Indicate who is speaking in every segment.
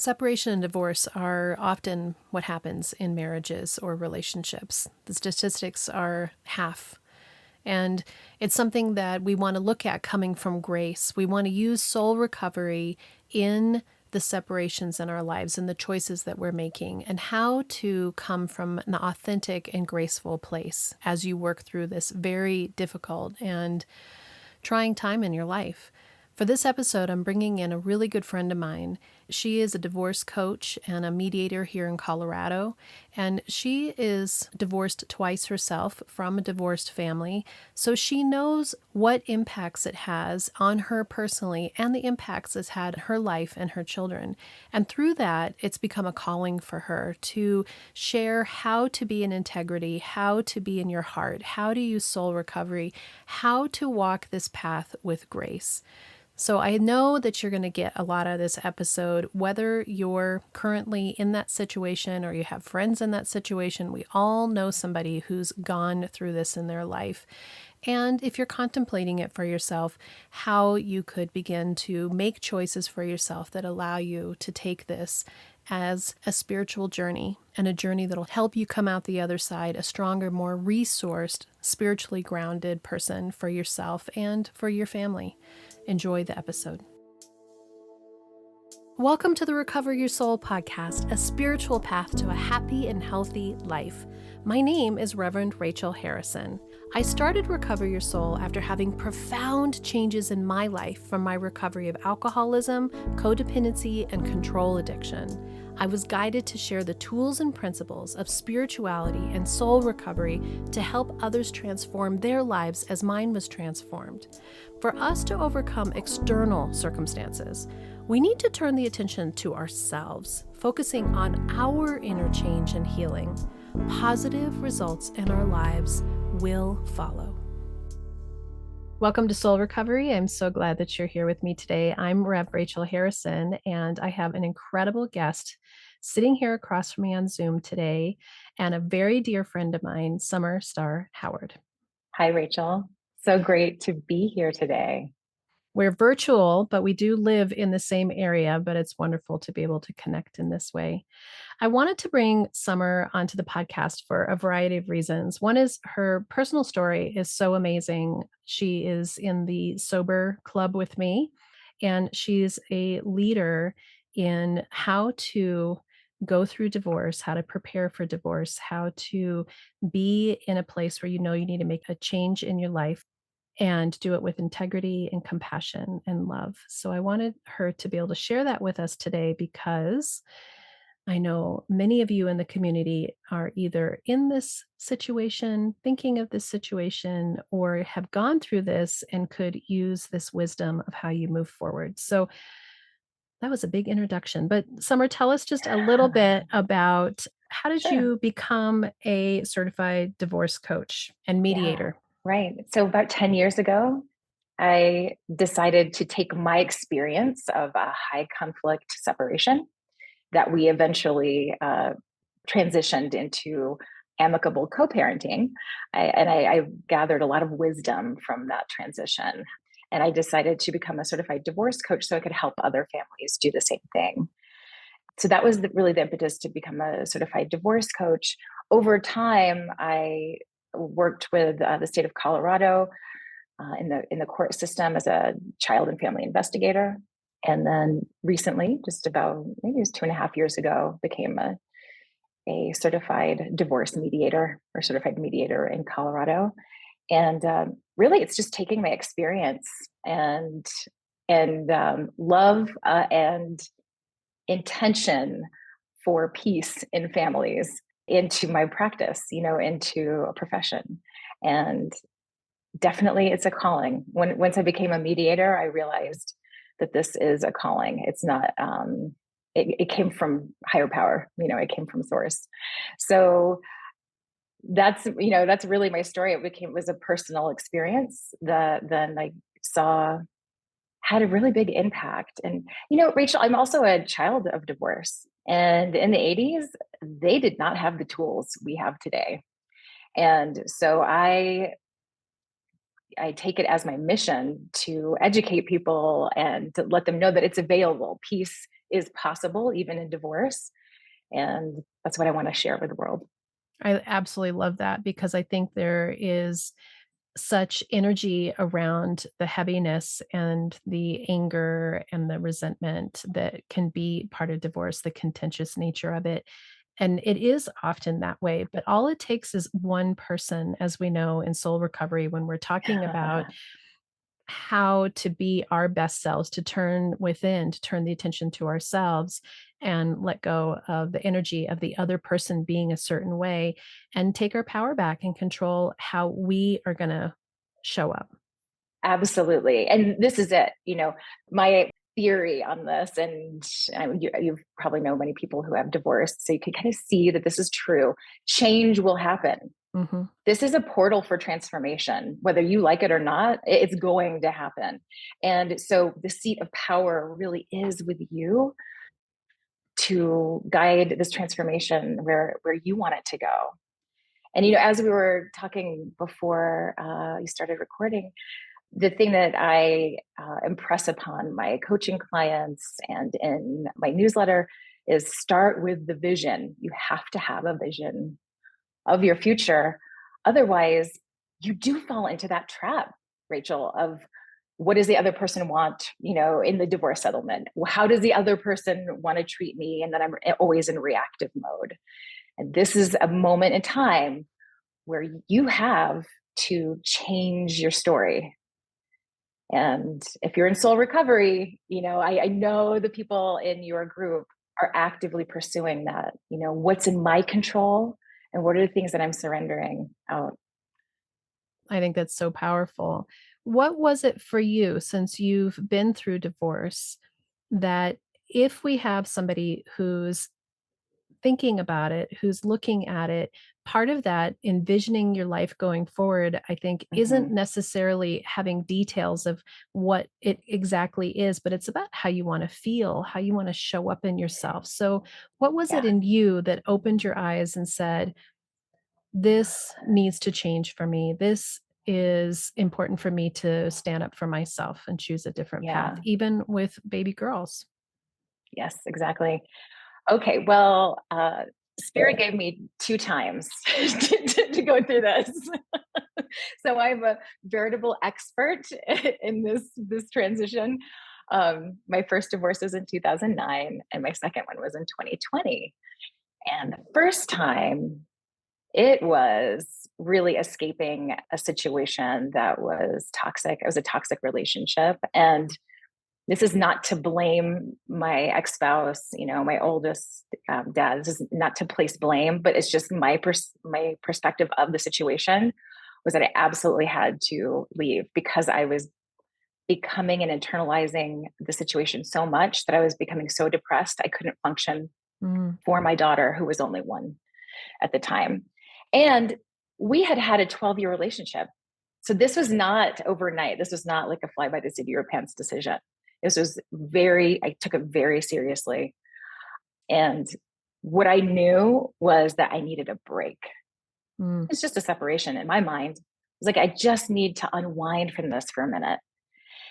Speaker 1: Separation and divorce are often what happens in marriages or relationships. The statistics are half. And it's something that we want to look at coming from grace. We want to use soul recovery in the separations in our lives and the choices that we're making, and how to come from an authentic and graceful place as you work through this very difficult and trying time in your life. For this episode, I'm bringing in a really good friend of mine. She is a divorce coach and a mediator here in Colorado, and she is divorced twice herself from a divorced family, so she knows what impacts it has on her personally and the impacts it's had on her life and her children. And through that, it's become a calling for her to share how to be in integrity, how to be in your heart, how to use soul recovery, how to walk this path with grace. So I know that you're going to get a lot out of this episode, whether you're currently in that situation or you have friends in that situation. We all know somebody who's gone through this in their life. And if you're contemplating it for yourself, how you could begin to make choices for yourself that allow you to take this as a spiritual journey, and a journey that'll help you come out the other side a stronger, more resourced, spiritually grounded person for yourself and for your family. Enjoy the episode. Welcome to the Recover Your Soul podcast, a spiritual path to a happy and healthy life. My name is Reverend Rachel Harrison. I started Recover Your Soul after having profound changes in my life from my recovery of alcoholism, codependency, and control addiction. I was guided to share the tools and principles of spirituality and soul recovery to help others transform their lives as mine was transformed. For us to overcome external circumstances, we need to turn the attention to ourselves, focusing on our inner change and healing. Positive results in our lives will follow. Welcome to Soul Recovery. I'm so glad that you're here with me today. I'm Rev Rachel Harrison, and I have an incredible guest sitting here across from me on Zoom today, and a very dear friend of mine, Summer Star Howard.
Speaker 2: Hi, Rachel. So great to be here today.
Speaker 1: We're virtual, but we do live in the same area, but it's wonderful to be able to connect in this way. I wanted to bring Summer onto the podcast for a variety of reasons. One is her personal story is so amazing. She is in the sober club with me, and she's a leader in how to go through divorce, how to prepare for divorce, how to be in a place where you know you need to make a change in your life and do it with integrity and compassion and love. So I wanted her to be able to share that with us today, because I know many of you in the community are either in this situation, thinking of this situation, or have gone through this and could use this wisdom of how you move forward. So that was a big introduction. But Summer, tell us just a little bit about how did
Speaker 2: Sure.
Speaker 1: you become a certified divorce coach and mediator?
Speaker 2: Right. So about 10 years ago, I decided to take my experience of a high conflict separation that we eventually transitioned into amicable co-parenting. I gathered a lot of wisdom from that transition. And I decided to become a certified divorce coach so I could help other families do the same thing. So that was really the impetus to become a certified divorce coach. Over time, I worked with the state of Colorado in the court system as a child and family investigator, and then recently, just about maybe it was 2.5 years ago, became a certified divorce mediator or certified mediator in Colorado. And really, it's just taking my experience and love and intention for peace in families into my practice, into a profession. And definitely it's a calling. Once I became a mediator, I realized that this is a calling. It's not, it came from higher power, it came from source. So that's really my story. It was a personal experience that then I saw had a really big impact. And, Rachel, I'm also a child of divorce. And in the 80s, they did not have the tools we have today. And so I take it as my mission to educate people and to let them know that it's available. Peace is possible even in divorce. And that's what I want to share with the world.
Speaker 1: I absolutely love that because I think there is such energy around the heaviness and the anger and the resentment that can be part of divorce, the contentious nature of it. And it is often that way, but all it takes is one person, as we know in soul recovery, when we're talking about how to be our best selves, to turn within, to turn the attention to ourselves and let go of the energy of the other person being a certain way and take our power back and control how we are going to show up.
Speaker 2: Absolutely. And this is it. My theory on this, and you probably know many people who have divorced, so you can kind of see that this is true. Change will happen.
Speaker 1: Mhm.
Speaker 2: This is a portal for transformation. Whether you like it or not, it's going to happen. And so the seat of power really is with you to guide this transformation where you want it to go. And as we were talking before you started recording, the thing that I impress upon my coaching clients and in my newsletter is start with the vision. You have to have a vision of your future. Otherwise, you do fall into that trap, Rachel, of what does the other person want, in the divorce settlement? How does the other person want to treat me? And then I'm always in reactive mode. And this is a moment in time where you have to change your story. And if you're in soul recovery, I know the people in your group are actively pursuing that. What's in my control and what are the things that I'm surrendering out?
Speaker 1: I think that's so powerful. What was it for you, since you've been through divorce, that if we have somebody who's thinking about it, who's looking at it, part of that envisioning your life going forward, I think, isn't
Speaker 2: Hmm.
Speaker 1: necessarily having details of what it exactly is, but it's about how you want to feel, how you want to show up in yourself. So, what was it
Speaker 2: Yeah.
Speaker 1: in you that opened your eyes and said, this needs to change for me? This is important for me to stand up for myself and choose a different path,
Speaker 2: Yeah.
Speaker 1: even with baby girls.
Speaker 2: Yes, exactly. Okay. Well, Spirit gave me two times to go through this. So I'm a veritable expert in this transition. My first divorce was in 2009, and my second one was in 2020. And the first time, it was really escaping a situation that was toxic. It was a toxic relationship. And this is not to blame my ex-spouse, my oldest dad. This is not to place blame, but it's just my perspective of the situation was that I absolutely had to leave because I was becoming and internalizing the situation so much that I was becoming so depressed I couldn't function
Speaker 1: Mm,
Speaker 2: for my daughter, who was only one at the time. And we had had a 12-year relationship. So this was not overnight. This was not like a fly by the seat of your pants decision. This was I took it very seriously. And what I knew was that I needed a break.
Speaker 1: mm.
Speaker 2: It's just a separation in my mind. It was like, I just need to unwind from this for a minute.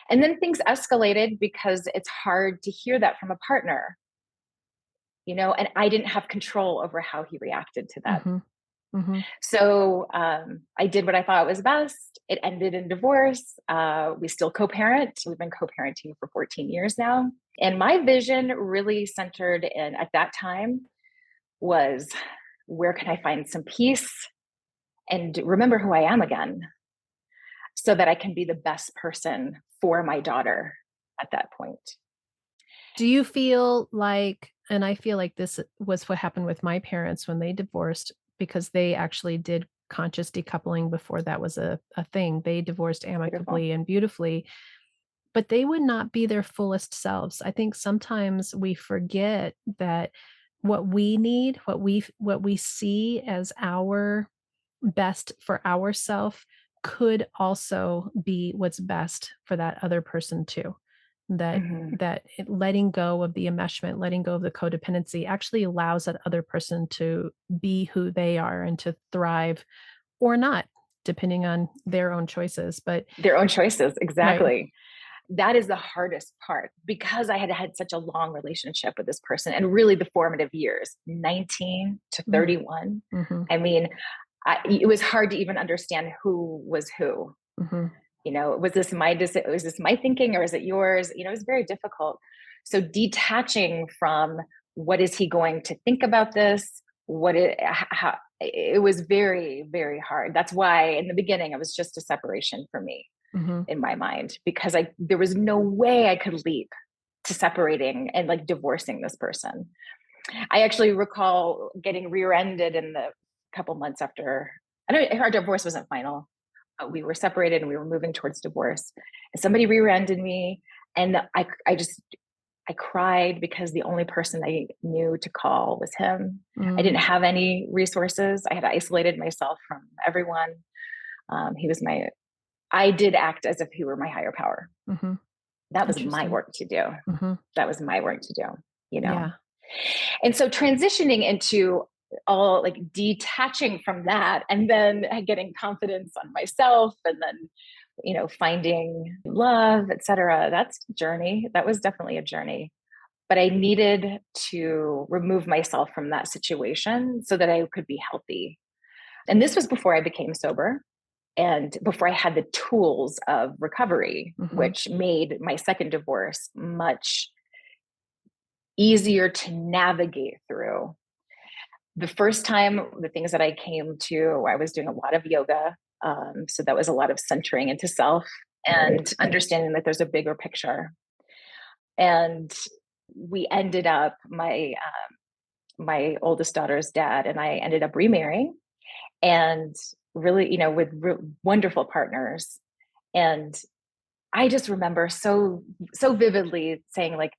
Speaker 2: And then things escalated because it's hard to hear that from a partner, and I didn't have control over how he reacted to that.
Speaker 1: Mhm, mhm.
Speaker 2: So I did what I thought was best. It ended in divorce. We still co parent. We've been co parenting for 14 years now. And my vision really centered in, at that time, was where can I find some peace and remember who I am again so that I can be the best person for my daughter at that point.
Speaker 1: Do you feel like, and I feel like this was what happened with my parents when they divorced, because they actually did conscious decoupling before that was a thing. They divorced
Speaker 2: Beautiful.
Speaker 1: amicably and beautifully, but they would not be their fullest selves. I think sometimes we forget that what we need, what we see as our best for ourself could also be what's best for that other person too. That
Speaker 2: Hmm.
Speaker 1: letting go of the enmeshment, letting go of the codependency actually allows that other person to be who they are and to thrive or not, depending on their own choices. But
Speaker 2: Their own choices.
Speaker 1: right.
Speaker 2: Exactly. that is the hardest part because I had had such a long relationship with this person and really the formative years, 19 to
Speaker 1: Mm.
Speaker 2: 31.
Speaker 1: Mhm.
Speaker 2: I mean, it was hard to even understand who was who.
Speaker 1: Mhm.
Speaker 2: Was this my thinking or is it yours? It was very difficult. So detaching from what is he going to think about this? It was very, very hard. That's why in the beginning, it was just a separation for me
Speaker 1: Mhm.
Speaker 2: in my mind, because there was no way I could leap to separating and like divorcing this person. I actually recall getting rear-ended in the couple months after. I know our divorce wasn't final. We were separated and we were moving towards divorce. And somebody rear-ended me, and I cried because the only person I knew to call was him. I
Speaker 1: Mm.
Speaker 2: didn't have any resources. I had isolated myself from everyone. I did act as if he were my higher power.
Speaker 1: Mhm.
Speaker 2: That was my
Speaker 1: Interesting.
Speaker 2: work to do.
Speaker 1: Mhm.
Speaker 2: That was my work to do, you know?
Speaker 1: Yeah.
Speaker 2: And so transitioning into all like detaching from that and then getting confidence on myself and then, finding love, etc. That's a journey. That was definitely a journey. But I needed to remove myself from that situation so that I could be healthy. And this was before I became sober and before I had the tools of recovery,
Speaker 1: Mhm.
Speaker 2: which made my second divorce much easier to navigate through. The first time, the things that I came to, I was doing a lot of yoga. So that was a lot of centering into self and understanding that there's a bigger picture. And we ended up, my oldest daughter's dad and I ended up remarrying and really, with wonderful partners. And I just remember so vividly saying like,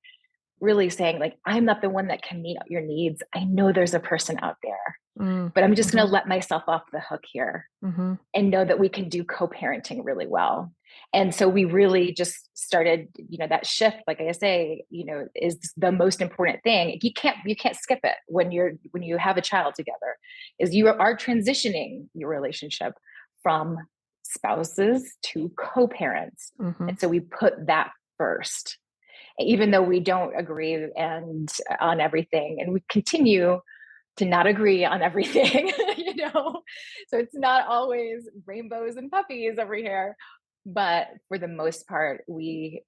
Speaker 2: really saying like, I'm not the one that can meet your needs. I know there's a person out there,
Speaker 1: Mm.
Speaker 2: but I'm just going
Speaker 1: Mhm.
Speaker 2: to let myself off the hook here
Speaker 1: Mhm.
Speaker 2: and know that we can do co-parenting really well. And so we really just started, that shift, like I say, is the most important thing. You can't skip it when you have a child together, is you are transitioning your relationship from spouses to co-parents.
Speaker 1: Mhm.
Speaker 2: And so we put that first, even though we don't agree and on everything, and we continue to not agree on everything, So it's not always rainbows and puppies over here, but for the most part, we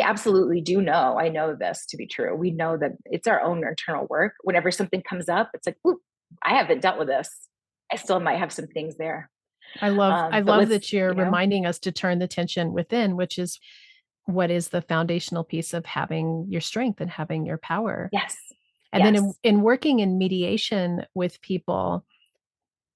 Speaker 2: absolutely do know. I know this to be true. We know that it's our own internal work. Whenever something comes up, it's like, ooh, I haven't dealt with this. I still might have some things there.
Speaker 1: I
Speaker 2: But
Speaker 1: love that you're reminding us to turn the tension within, which is what is the foundational piece of having your strength and having your power.
Speaker 2: yes,
Speaker 1: And then in
Speaker 2: yes.
Speaker 1: in working in mediation with people,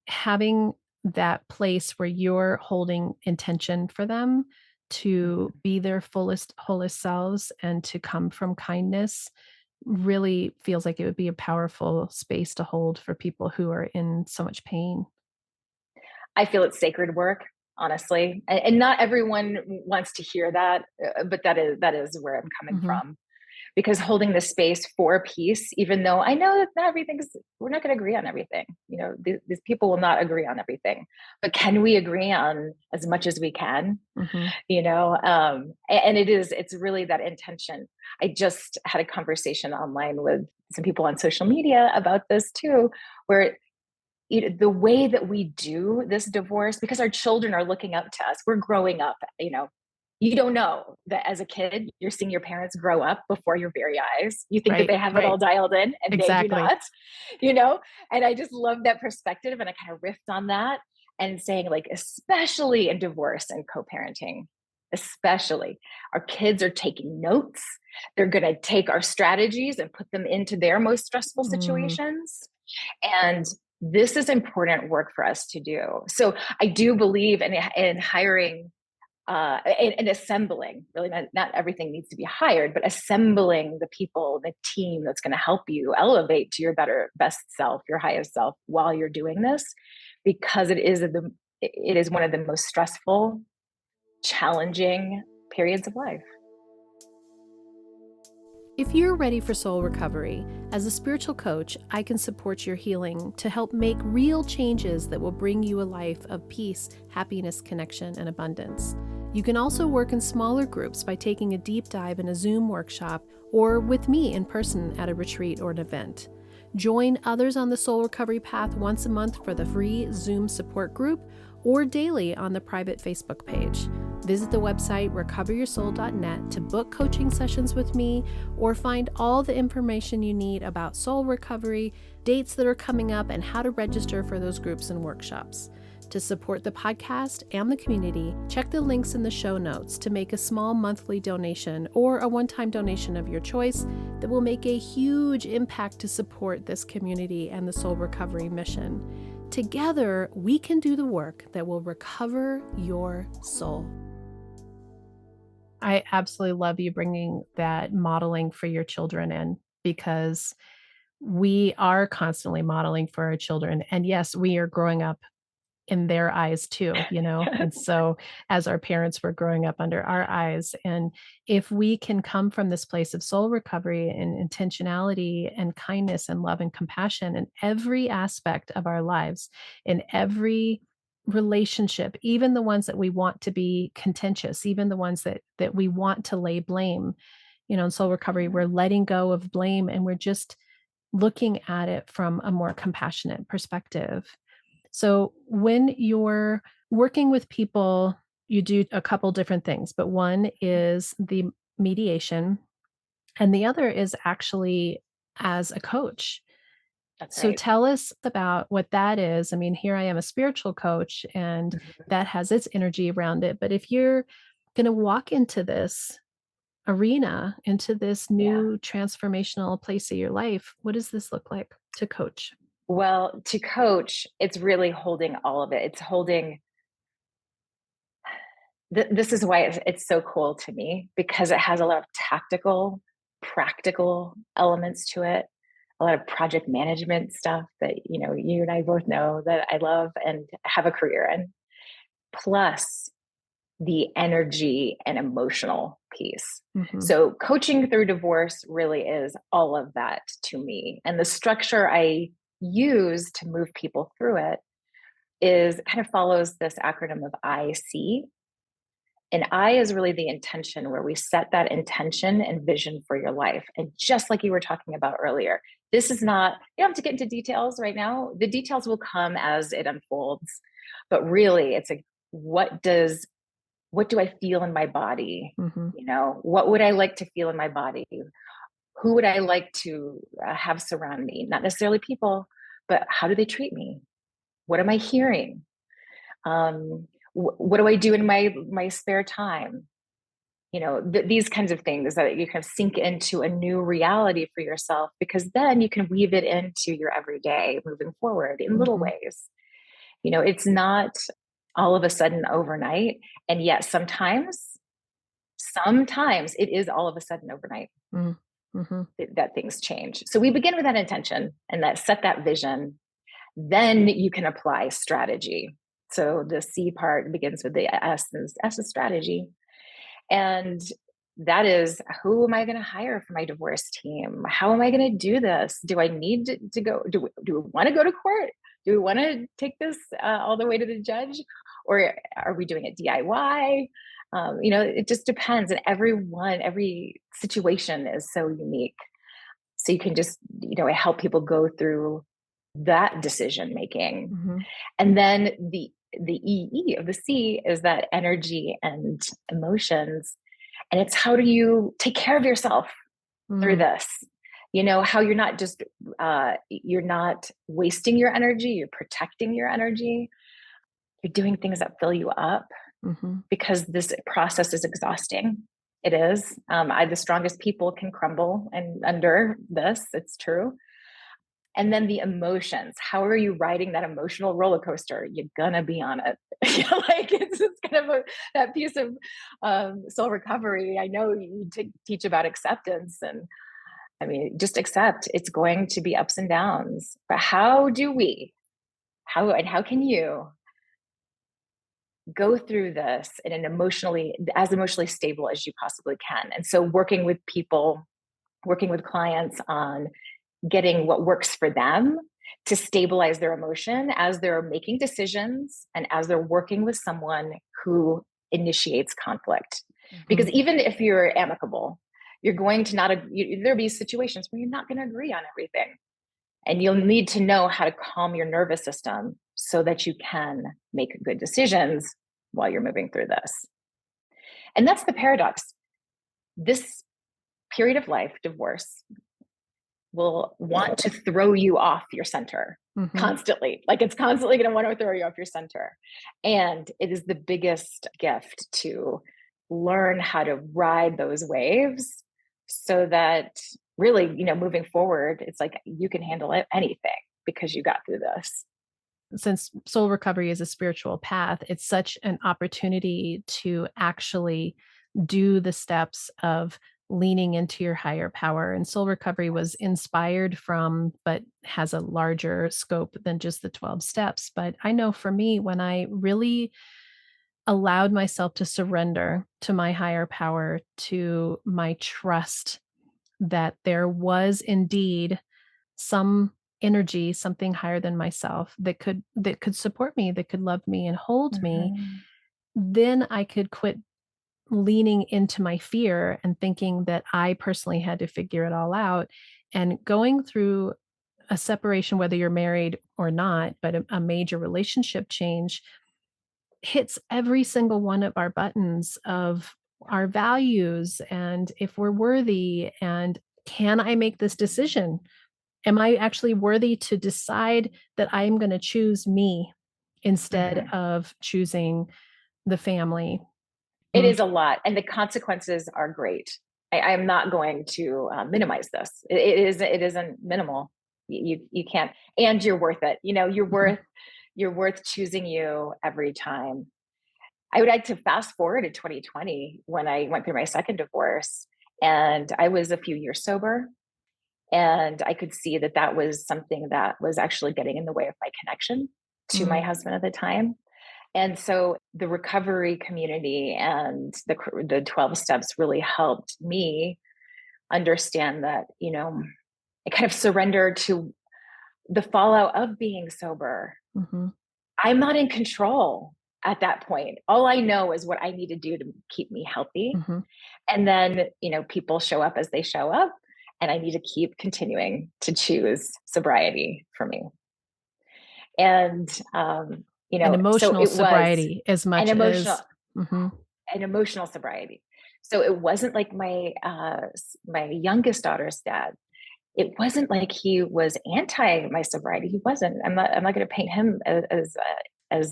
Speaker 1: having that place where you're holding intention for them to
Speaker 2: Mhm.
Speaker 1: be their fullest, wholest selves and to come from kindness really feels like it would be a powerful space to hold for people who are in so much pain.
Speaker 2: I feel it's sacred work, honestly, and not everyone wants to hear that, but that is where I'm coming
Speaker 1: Mhm.
Speaker 2: from. Because holding the space for peace, even though I know that we're not going to agree on everything. These people will not agree on everything, but can we agree on as much as we can?
Speaker 1: Mhm.
Speaker 2: And it's really that intention. I just had a conversation online with some people on social media about this too, where the way that we do this divorce, because our children are looking up to us, we're growing up, you don't know that as a kid, you're seeing your parents grow up before your very eyes. You think that
Speaker 1: Right,
Speaker 2: they have it
Speaker 1: right.
Speaker 2: all dialed in and they do
Speaker 1: Exactly.
Speaker 2: not, you know? And I just love that perspective. And I kind of riffed on that and saying, like, especially in divorce and co parenting, especially our kids are taking notes. They're going to take our strategies and put them into their most stressful
Speaker 1: Mm.
Speaker 2: situations. And this is important work for us to do. So I do believe in hiring and assembling. Really, not everything needs to be hired, but assembling the people, the team that's going to help you elevate to your best self, your highest self, while you're doing this, because it is one of the most stressful, challenging periods of life.
Speaker 1: If you're ready for soul recovery, as a spiritual coach, I can support your healing to help make real changes that will bring you a life of peace, happiness, connection, and abundance. You can also work in smaller groups by taking a deep dive in a Zoom workshop or with me in person at a retreat or an event. Join others on the soul recovery path once a month for the free Zoom support group or daily on the private Facebook page. Visit the website recoveryoursoul.net to book coaching sessions with me or find all the information you need about soul recovery, dates that are coming up, and how to register for those groups and workshops. To support the podcast and the community, check the links in the show notes to make a small monthly donation or a one-time donation of your choice that will make a huge impact to support this community and the soul recovery mission. Together, we can do the work that will recover your soul. I absolutely love you bringing that modeling for your children in, because we are constantly modeling for our children. And yes, we are growing up in their eyes too, and so as our parents were growing up under our eyes. And if we can come from this place of soul recovery and intentionality and kindness and love and compassion in every aspect of our lives, in every relationship, even the ones that we want to be contentious, even the ones that we want to lay blame, in soul recovery, we're letting go of blame and we're just looking at it from a more compassionate perspective. So when you're working with people, you do a couple different things, but one is the mediation and the other is actually as a coach.
Speaker 2: That's
Speaker 1: So
Speaker 2: right.
Speaker 1: tell us about what that is. I mean, here I am, a spiritual coach, and
Speaker 2: Mhm.
Speaker 1: that has its energy around it. But if you're going to walk into this arena, into this
Speaker 2: Yeah.
Speaker 1: new transformational place of your life, what does this look like to coach?
Speaker 2: Well, to coach, it's really holding all of it. It's holding this is why it's so cool to me, because it has a lot of tactical, practical elements to it, a lot of project management stuff that you and I both know that I love and have a career in, plus the energy and emotional piece.
Speaker 1: Mhm.
Speaker 2: So coaching through divorce really is all of that to me. And the structure I use to move people through it is kind of follows this acronym of IC. And I is really the intention, where we set that intention and vision for your life. And just like you were talking about earlier, this is not, you don't have to get into details right now. The details will come as it unfolds. But really, it's a what does what do I feel in my body?
Speaker 1: Mhm.
Speaker 2: What would I like to feel in my body? Who would I like to have surround me? Not necessarily people, but how do they treat me? What am I hearing? What do I do in my spare time? These kinds of things that you kind of sink into a new reality for yourself, because then you can weave it into your everyday moving forward in little
Speaker 1: Mhm.
Speaker 2: ways. It's not all of a sudden overnight. And yet sometimes it is all of a sudden overnight
Speaker 1: Mm. Mhm.
Speaker 2: that things change. So we begin with that intention and that set that vision. Then you can apply strategy. So the C part begins with the S is strategy. And that is, who am I going to hire for my divorce team? How am I going to do this? Do I need to go? Do we want to go to court? Do we want to take this all the way to the judge? Or are we doing it DIY? It just depends. And every situation is so unique. So you can just, help people go through that decision making.
Speaker 1: Mhm.
Speaker 2: And then the EE of the C is that energy and emotions. And it's, how do you take care of yourself through
Speaker 1: Mm.
Speaker 2: this? How you're not wasting your energy, you're protecting your energy, you're doing things that fill you up,
Speaker 1: Mhm.
Speaker 2: because this process is exhausting. It is. The strongest people can crumble and under this. It's true. And then the emotions. How are you riding that emotional roller coaster? You're gonna be on it. It's kind of that piece of soul recovery. I know you teach about acceptance, and I mean, just accept. It's going to be ups and downs. But how do we? How can you go through this in an emotionally stable as you possibly can? And so, working with people, working with clients on getting what works for them to stabilize their emotion as they're making decisions and as they're working with someone who initiates conflict.
Speaker 1: Mhm.
Speaker 2: Because even if you're amicable, you're going to not, there'll be situations where you're not going to agree on everything. And you'll need to know how to calm your nervous system so that you can make good decisions while you're moving through this. And that's the paradox. This period of life, divorce, will want to throw you off your center
Speaker 1: Mhm.
Speaker 2: constantly. Like it's constantly going to want to throw you off your center. And it is the biggest gift to learn how to ride those waves so that really, moving forward, it's like you can handle it, anything because you got through this.
Speaker 1: Since soul recovery is a spiritual path, it's such an opportunity to actually do the steps of leaning into your higher power. And soul recovery was inspired from, but has a larger scope than just the 12 steps. But I know for me, when I really allowed myself to surrender to my higher power, to my trust that there was indeed some energy, something higher than myself that could support me, that could love me and hold me,
Speaker 2: Mhm.
Speaker 1: then I could quit leaning into my fear and thinking that I personally had to figure it all out. And going through a separation, whether you're married or not, but a major relationship change hits every single one of our buttons of our values and if we're worthy and can I make this decision? Am I actually worthy to decide that I'm going to choose me instead
Speaker 2: Mhm.
Speaker 1: of choosing the family?
Speaker 2: It
Speaker 1: Mm,
Speaker 2: is a lot, and the consequences are great. I'm not going to minimize this. It isn't minimal. You can't, and you're worth it.
Speaker 1: mhm,
Speaker 2: You're worth choosing you every time. I would like to fast forward to 2020 when I went through my second divorce, and I was a few years sober, and I could see that that was something that was actually getting in the way of my connection to my
Speaker 1: mm,
Speaker 2: husband at the time. And so the recovery community and the 12 steps really helped me understand that, I kind of surrendered to the fallout of being sober.
Speaker 1: mhm,
Speaker 2: I'm not in control at that point. All I know is what I need to do to keep me healthy.
Speaker 1: mhm.
Speaker 2: And then, people show up as they show up. And I need to keep continuing to choose sobriety for me. And,
Speaker 1: An
Speaker 2: so
Speaker 1: emotional
Speaker 2: it was
Speaker 1: sobriety as
Speaker 2: an
Speaker 1: much
Speaker 2: emotional
Speaker 1: as mhm,
Speaker 2: and emotional sobriety. So it wasn't like my youngest daughter's dad. It wasn't like he was anti my sobriety. He wasn't. I'm not going to paint him as a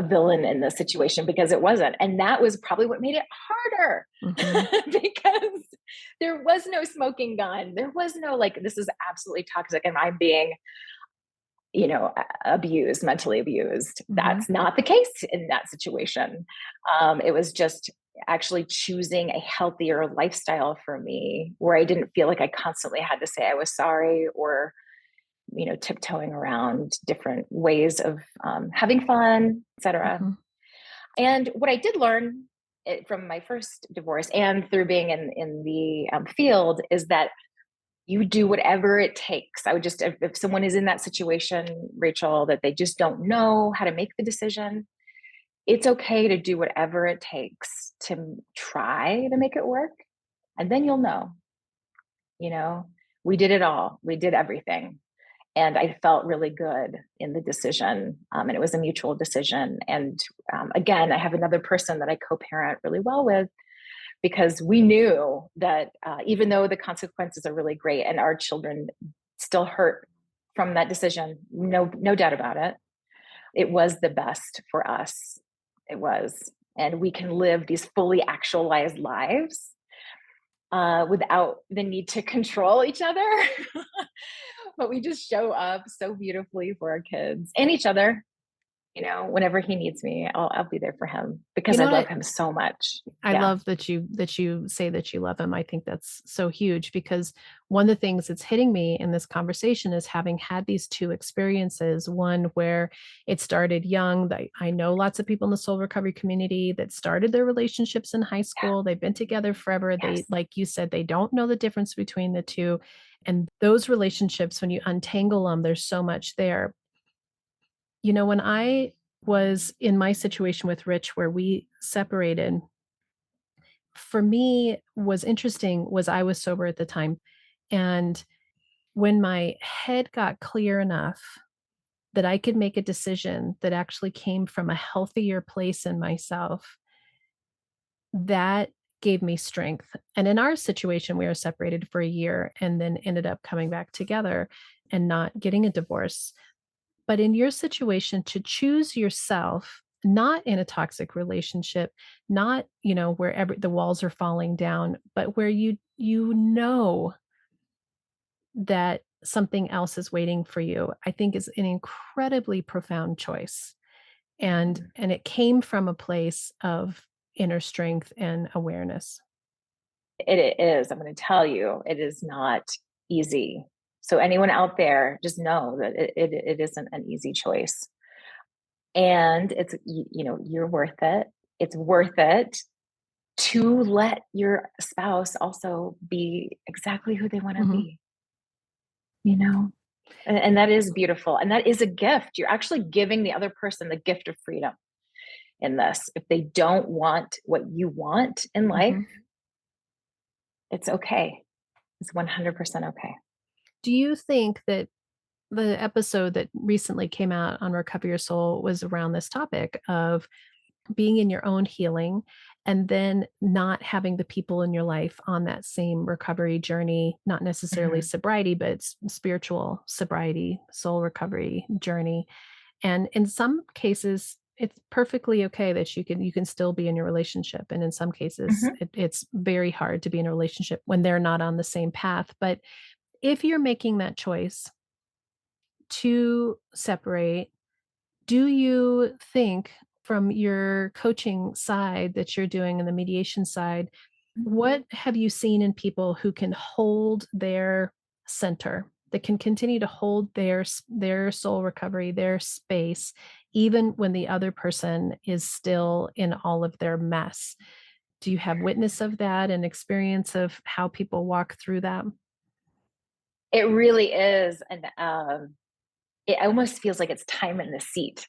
Speaker 2: villain in the situation because it wasn't. And that was probably what made it harder
Speaker 1: mhm,
Speaker 2: because there was no smoking gun. There was no like this is absolutely toxic and I'm being abused, mentally abused.
Speaker 1: mhm.
Speaker 2: That's not the case in that situation. It was just actually choosing a healthier lifestyle for me where I didn't feel like I constantly had to say I was sorry or, tiptoeing around different ways of having fun, etc.
Speaker 1: Mhm,
Speaker 2: And what I did learn from my first divorce and through being in the field is that you do whatever it takes. I would just, if someone is in that situation, Rachel, that they just don't know how to make the decision, it's okay to do whatever it takes to try to make it work. And then you'll know, you know, we did it all, we did everything. And I felt really good in the decision. And it was a mutual decision. And again, I have another person that I co parent really well with because we knew that even though the consequences are really great and our children still hurt from that decision, no doubt about it, it was the best for us. It was. And we can live these fully actualized lives without the need to control each other. But we just show up so beautifully for our kids and each other. Whenever he needs me, I'll be there for him
Speaker 1: You
Speaker 2: because I
Speaker 1: know
Speaker 2: love
Speaker 1: what?
Speaker 2: him so much.
Speaker 1: I
Speaker 2: Yeah.
Speaker 1: love that you say that you love him. I think that's so huge because one of the things that's hitting me in this conversation is having had these two experiences. One where it started young. That I know lots of people in the soul recovery community that started their relationships in high
Speaker 2: Yeah.
Speaker 1: school. They've been together forever. They,
Speaker 2: Yes.
Speaker 1: like you said, they don't know the difference between the two. And those relationships, when you untangle them, there's so much there. When I was in my situation with Rich, where we separated. For me, was interesting was I was sober at the time. And when my head got clear enough that I could make a decision that actually came from a healthier place in myself, that gave me strength. And in our situation, we were separated for a year and then ended up coming back together and not getting a divorce. But in your situation, to choose yourself, not in a toxic relationship, not, where the walls are falling down, but where you know that something else is waiting for you, I think is an incredibly profound choice. And it came from a place of inner strength and awareness.
Speaker 2: It is. I'm going to tell you, it is not easy. So anyone out there, just know that it isn't an easy choice. And it's, you're worth it. It's worth it to let your spouse also be exactly who they want to
Speaker 1: Mhm.
Speaker 2: be, you know? And that is beautiful. And that is a gift. You're actually giving the other person the gift of freedom in this. If they don't want what you want in life,
Speaker 1: Mhm.
Speaker 2: it's okay. It's 100% okay.
Speaker 1: Do you think that the episode that recently came out on Recover Your Soul was around this topic of being in your own healing and then not having the people in your life on that same recovery journey, not necessarily
Speaker 2: Mhm.
Speaker 1: sobriety, but spiritual sobriety, soul recovery journey? And in some cases, it's perfectly okay that you can still be in your relationship. And in some cases,
Speaker 2: Mhm.
Speaker 1: it's very hard to be in a relationship when they're not on the same path. But if you're making that choice to separate, do you think from your coaching side that you're doing and the mediation side, what have you seen in people who can hold their center, that can continue to hold their soul recovery, their space, even when the other person is still in all of their mess? Do you have witness of that and experience of how people walk through that?
Speaker 2: It really is. And it almost feels like it's time in the seat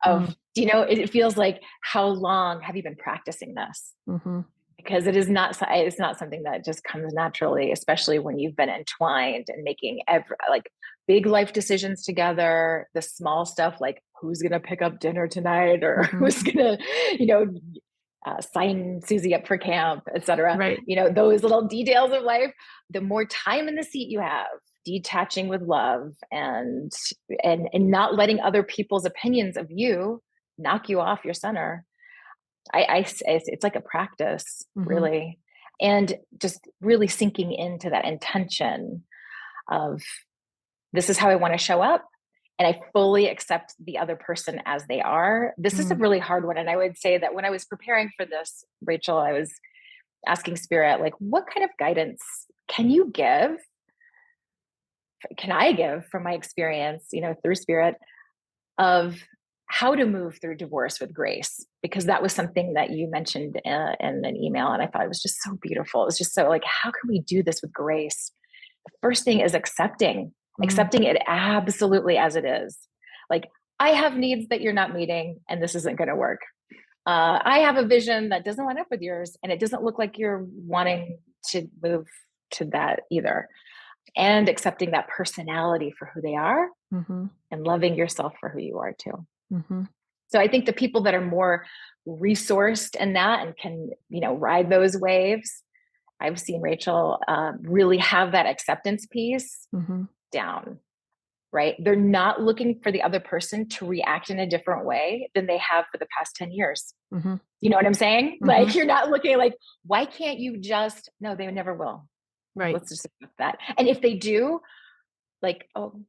Speaker 1: Mm,
Speaker 2: of, it feels like, how long have you been practicing this?
Speaker 1: mhm,
Speaker 2: Because it's not something that just comes naturally, especially when you've been entwined and making like big life decisions together, the small stuff like who's going to pick up dinner tonight, or
Speaker 1: mhm.
Speaker 2: who's going to, you know, sign Susie up for camp, etc.
Speaker 1: Right.
Speaker 2: Those little details of life. The more time in the seat you have, detaching with love, and not letting other people's opinions of you knock you off your center. It's like a practice,
Speaker 1: Mhm,
Speaker 2: really, and just really sinking into that intention of, this is how I want to show up, and I fully accept the other person as they are. This is a
Speaker 1: mm,
Speaker 2: really hard one, and I would say that when I was preparing for this, Rachel, I was asking Spirit, like, what kind of guidance can you give? Can I give from my experience, through Spirit, of how to move through divorce with grace, because that was something that you mentioned in an email, and I thought it was just so beautiful. It was just so like, how can we do this with grace? The first thing is
Speaker 1: mm,
Speaker 2: accepting it absolutely as it is. Like, I have needs that you're not meeting, and this isn't going to work. I have a vision that doesn't line up with yours, and it doesn't look like you're wanting to move to that either. And accepting that personality for who they are,
Speaker 1: mhm,
Speaker 2: and loving yourself for who you are too.
Speaker 1: mhm,
Speaker 2: So I think the people that are more resourced in that and can, ride those waves, I've seen Rachel really have that acceptance piece
Speaker 1: mhm,
Speaker 2: down, right? They're not looking for the other person to react in a different way than they have for the past 10 years.
Speaker 1: mhm,
Speaker 2: You know what I'm saying? Like,
Speaker 1: mhm.
Speaker 2: you're not looking like, why can't you just, no, they never will. Like,
Speaker 1: Right.
Speaker 2: let's just accept that. And if they do, like, oh,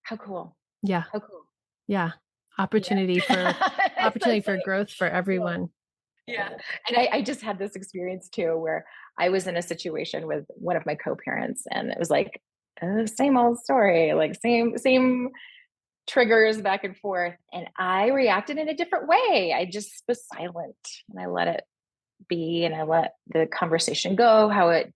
Speaker 2: how cool.
Speaker 1: Yeah.
Speaker 2: How cool.
Speaker 1: Yeah.
Speaker 2: Yeah.
Speaker 1: Opportunity
Speaker 2: That's
Speaker 1: for
Speaker 2: like,
Speaker 1: growth for
Speaker 2: cool.
Speaker 1: everyone.
Speaker 2: Yeah. And I just had this experience too, where I was in a situation with one of my co-parents, and it was like, same old story, like same triggers back and forth. And I reacted in a different way. I just was silent, and I let it be, and I let the conversation go how it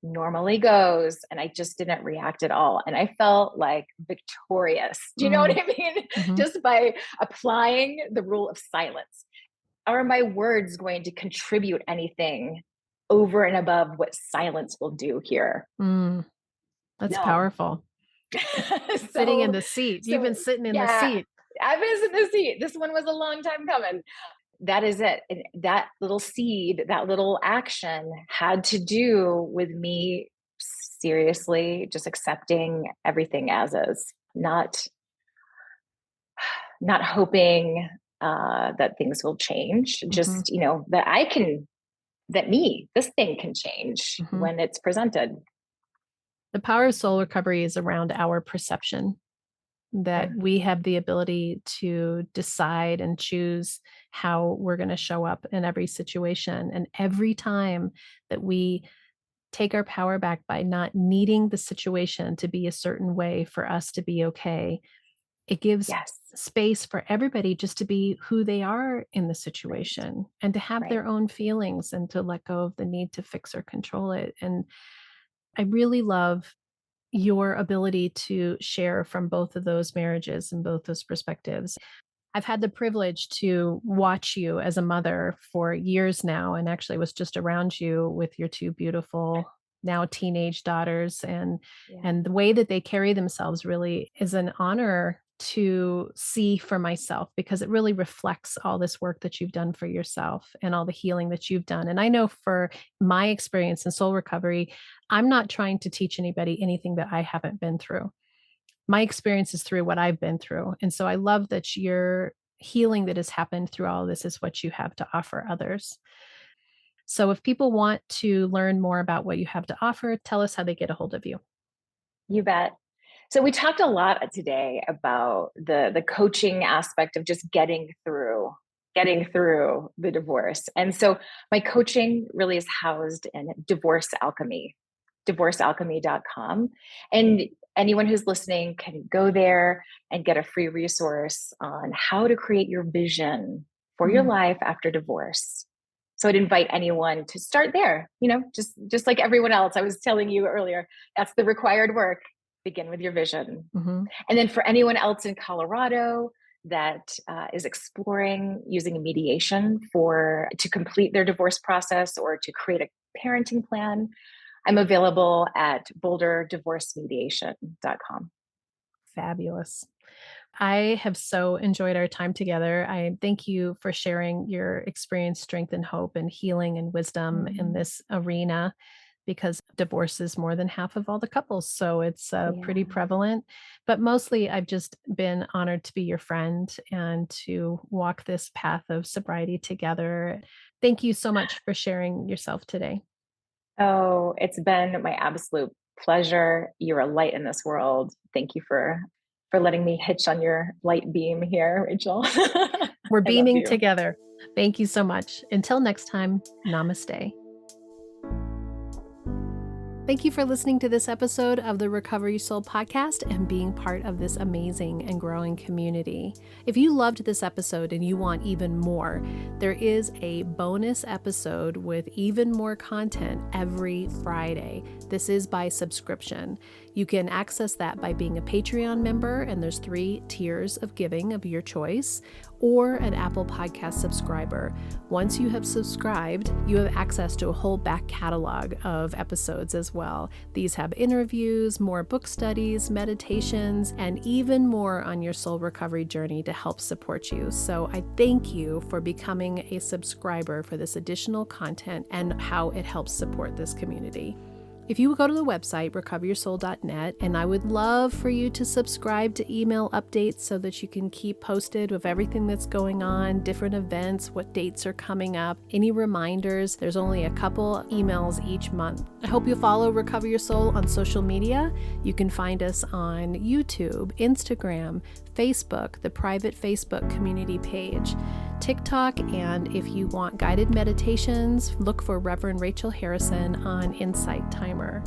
Speaker 2: normally goes. And I just didn't react at all. And I felt like victorious. Do you know what
Speaker 1: Mm,
Speaker 2: I mean?
Speaker 1: mhm,
Speaker 2: Just by applying the rule of silence. Are my words going to contribute anything over and above what silence will do here?
Speaker 1: mm. That's
Speaker 2: No.
Speaker 1: powerful. Sitting in
Speaker 2: so,
Speaker 1: the seat. You've
Speaker 2: so
Speaker 1: been sitting in the
Speaker 2: yeah,
Speaker 1: seat.
Speaker 2: I was in the seat. This one was a long time coming. That is it. And that little seed, that little action had to do with me seriously just accepting everything as is, not hoping that things will change.
Speaker 1: Mhm,
Speaker 2: Just, this thing can change
Speaker 1: mhm.
Speaker 2: when it's presented.
Speaker 1: The power of soul recovery is around our perception, that
Speaker 2: Mm.
Speaker 1: we have the ability to decide and choose how we're going to show up in every situation. And every time that we take our power back by not needing the situation to be a certain way for us to be okay, it gives
Speaker 2: Yes.
Speaker 1: space for everybody just to be who they are in the
Speaker 2: Right.
Speaker 1: situation and to have
Speaker 2: Right.
Speaker 1: their own feelings and to let go of the need to fix or control it. And I really love your ability to share from both of those marriages and both those perspectives. I've had the privilege to watch you as a mother for years now, and actually was just around you with your two beautiful now teenage daughters,
Speaker 2: Yeah.
Speaker 1: and the way that they carry themselves really is an honor to see for myself, because it really reflects all this work that you've done for yourself and all the healing that you've done. And I know for my experience in soul recovery, I'm not trying to teach anybody anything that I haven't been through. My experience is through what I've been through. And so I love that your healing that has happened through all of this is what you have to offer others. So if people want to learn more about what you have to offer, tell us how they get a hold of you.
Speaker 2: You bet. So we talked a lot today about the coaching aspect of just getting through the divorce. And so my coaching really is housed in Divorce Alchemy, divorcealchemy.com. And anyone who's listening can go there and get a free resource on how to create your vision for your
Speaker 1: Mm,
Speaker 2: life after divorce. So I'd invite anyone to start there, just like everyone else. I was telling you earlier, that's the required work. Begin with your vision.
Speaker 1: mhm.
Speaker 2: And then for anyone else in Colorado that is exploring using mediation to complete their divorce process or to create a parenting plan, I'm available at boulderdivorcemediation.com.
Speaker 1: Fabulous. I have so enjoyed our time together. I thank you for sharing your experience, strength, and hope, and healing and wisdom in
Speaker 2: Mm,
Speaker 1: this arena, because divorce is more than half of all the couples. So it's pretty
Speaker 2: yeah.
Speaker 1: prevalent. But mostly, I've just been honored to be your friend and to walk this path of sobriety together. Thank you so much for sharing yourself today.
Speaker 2: Oh, it's been my absolute pleasure. You're a light in this world. Thank you for letting me hitch on your light beam here, Rachel.
Speaker 1: We're
Speaker 2: I love
Speaker 1: beaming
Speaker 2: you.
Speaker 1: together. Thank you so much. Until next time, namaste. Thank you for listening to this episode of the Recovery Soul podcast and being part of this amazing and growing community. If you loved this episode and you want even more, there is a bonus episode with even more content every Friday. This is by subscription. You can access that by being a Patreon member, and there's 3 tiers of giving of your choice, or an Apple Podcast subscriber. Once you have subscribed, you have access to a whole back catalog of episodes as well. These have interviews, more book studies, meditations, and even more on your soul recovery journey to help support you. So I thank you for becoming a subscriber for this additional content and how it helps support this community. If you would go to the website, recoveryoursoul.net, and I would love for you to subscribe to email updates so that you can keep posted with everything that's going on, different events, what dates are coming up, any reminders. There's only a couple emails each month. I hope you'll follow Recover Your Soul on social media. You can find us on YouTube, Instagram, Facebook, the private Facebook community page, TikTok, and if you want guided meditations, look for Reverend Rachel Harrison on Insight Timer.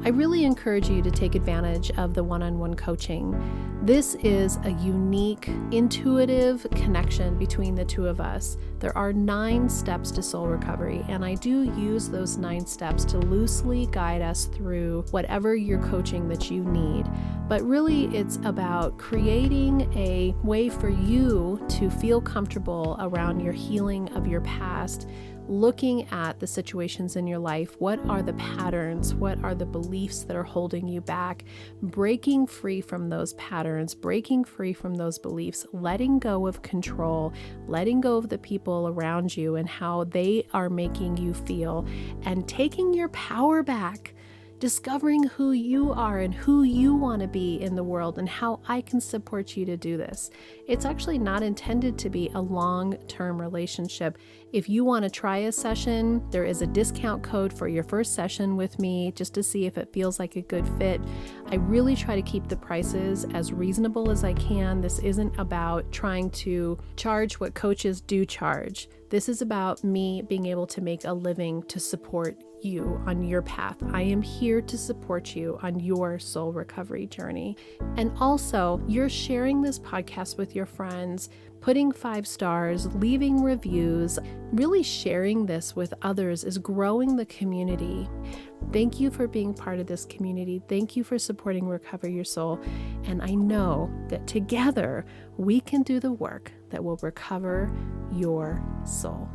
Speaker 1: I really encourage you to take advantage of the one-on-one coaching. This is a unique, intuitive connection between the two of us. There are 9 steps to soul recovery, and I do use those 9 steps to loosely guide us through whatever your coaching that you need. But really, it's about creating a way for you to feel comfortable around your healing of your past, looking at the situations in your life. What are the patterns? What are the beliefs that are holding you back? Breaking free from those patterns, breaking free from those beliefs, letting go of control, letting go of the people around you and how they are making you feel, and taking your power back. Discovering who you are and who you want to be in the world and how I can support you to do this. It's actually not intended to be a long-term relationship. If you want to try a session, there is a discount code for your first session with me just to see if it feels like a good fit. I really try to keep the prices as reasonable as I can. This isn't about trying to charge what coaches do charge. This is about me being able to make a living to support you on your path. I am here to support you on your soul recovery journey. And also, you're sharing this podcast with your friends, putting 5 stars, leaving reviews, really sharing this with others is growing the community. Thank you for being part of this community. Thank you for supporting Recover Your Soul. And I know that together we can do the work that will recover your soul.